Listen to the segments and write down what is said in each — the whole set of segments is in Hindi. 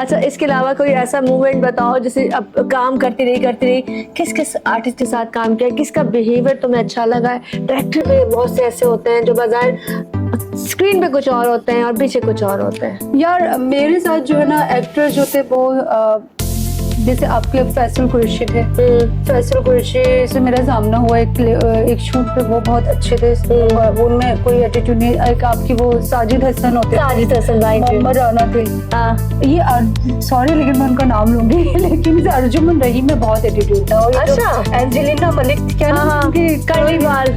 अच्छा, इसके अलावा कोई ऐसा मूवमेंट बताओ जैसे अब काम करती रही किस किस आर्टिस्ट के साथ काम किया, किसका बिहेवियर तुम्हें अच्छा लगा है? डायरेक्टर में बहुत से ऐसे होते हैं जो बाजार स्क्रीन पे कुछ और होते हैं और पीछे कुछ और होते हैं। यार मेरे साथ जो है ना एक्टर जो थे वो जैसे आपके फैसल कुरैशी थे। फैसल कुरैशी से मेरा सामना हुआ एक शूट पे, वो बहुत अच्छे थे। वो उनमें कोई एटीट्यूड नहीं। एक आपकी वो साजिद हसन होते, साजिद हसन भाई, मोहम्मद राना थे। ये सॉरी लेकिन मैं उनका नाम लूंगी लेकिन अर्जुमन रहीम में बहुत एटीट्यूड था। और अच्छा। एंजेलिना मलिक क्या नाम उनके, कर्लीवाल,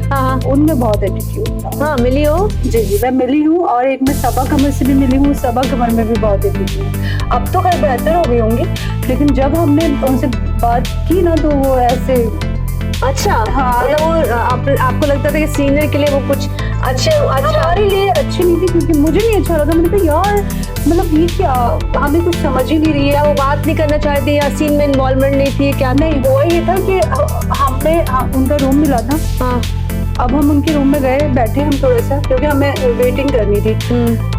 उनमें बहुत एटीट्यूड था। हाँ, मिली हो? जी मैं मिली हूँ। और एक मैं सबा कमर से भी मिली हूँ, सबा कमर में भी बहुत एटीट्यूड। अब तो खैर बेहतर हो गई होंगी, लेकिन जब हमने उनसे बात की ना तो वो ऐसे। अच्छा, हाँ, मतलब वो आपको लगता था कि सीनियर के लिए वो कुछ हमारे लिए अच्छी नहीं थी, क्योंकि मुझे नहीं अच्छा लगा। मैंने कहा यार मतलब ये क्या, हमें कुछ समझ ही नहीं रही है। वो बात नहीं करना चाहती या सीन में इन्वॉल्वमेंट नहीं थी क्या? नहीं, वो ये था कि हमने उनका रूम मिला था। हाँ, अब हम उनके रूम में गए, बैठे हम थोड़ा सा, क्योंकि हमें वेटिंग करनी थी।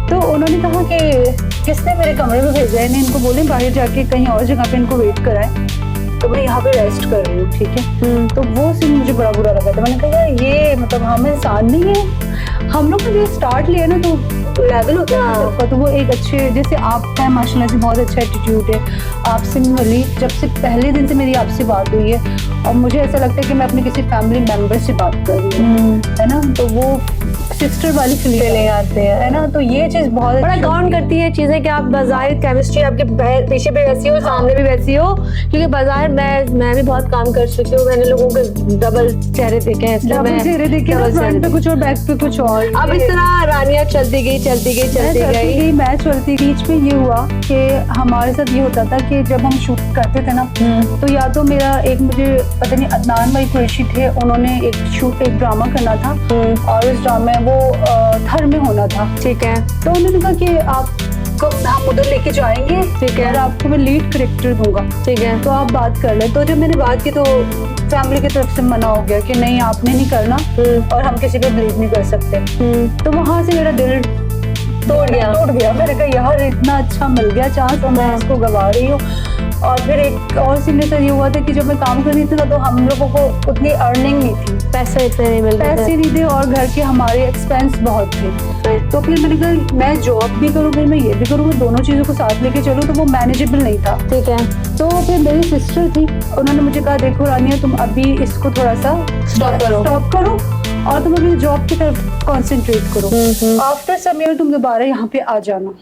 तो उन्होंने कहा कि किसने मेरे कमरे में भेजा है, इनको बोले बाहर जाके कहीं और जगह पे इनको वेट कराएं, तो मैं यहाँ पे रेस्ट कर रही हूँ, ठीक है। तो वो सीन मुझे बड़ा बुरा लगा था। मैंने कहा यार ये मतलब हम इंसान नहीं है, हम लोग ने स्टार्ट लिया ना तो लेवल होता है। तो वो एक अच्छे, जैसे आपका माशाल्लाह से बहुत अच्छा एटीट्यूड है। आपसे मिली जब से पहले दिन से मेरी आपसे बात हुई है, और मुझे ऐसा लगता है कि मैं अपने किसी फैमिली मेंबर से बात कर रही हूँ, है ना। तो वो सिस्टर वाली फीलिंग आते हैं, है ना। तो ये चीज बहुत बड़ा काउंट करती है चीजें कि आप बाजार केमिस्ट्री आपके पीछे भी वैसी हो, सामने भी वैसी हो। क्योंकि बाजार मैं भी बहुत काम कर चुकी हूँ, मैंने लोगों के डबल चेहरे देखे हैं, डबल चेहरे देखे, फ्रंट पे कुछ और बैक पे कुछ और। अब इस तरह रानिया चलती गई मैं चलती। बीच में ये हुआ कि हमारे साथ ये होता था कि जब हम शूट करते थे ना, तो या तो मेरा एक, मुझे पता नहीं, अदनान भाई कुरैशी थे, उन्होंने एक ड्रामा करना था, और उस ड्रामे वो थर में होना था, ठीक है। तो उन्होंने कहा कि आपको हम उधर लेके जाएंगे, ठीक है, और आपको मैं लीड कैरेक्टर दूंगा, ठीक है, तो आप बात कर ले। तो जब मैंने बात की तो फैमिली की तरफ से मना हो गया कि नहीं आपने नहीं करना, और हम किसी पे बिलीव नहीं कर सकते। तो वहां से मेरा दिल टूट गया। मैंने कहा यार इतना अच्छा मिल गया चांस और मैं इसको गवा रही हूँ। और फिर एक और सीन में ये हुआ था कि जब मैं काम कर रही थी ना, तो हम लोगों को उतनी अर्निंग नहीं थी, पैसे इतने नहीं मिलते, पैसे नहीं थे, और घर के हमारे एक्सपेंस बहुत थे। तो फिर मैंने कहा मैं जॉब भी करूँ, फिर मैं ये भी करूँ, दोनों चीजों को साथ लेके चलूँ, तो वो मैनेजेबल नहीं था, ठीक है। तो फिर मेरी सिस्टर थी, उन्होंने मुझे कहा देखो रानिया तुम अभी इसको थोड़ा सा स्टॉप करो और तुम अपनी जॉब की तरफ कॉन्सेंट्रेट करो। आफ्टर सम ईयर तुम दोबारा यहाँ पे आ जाना।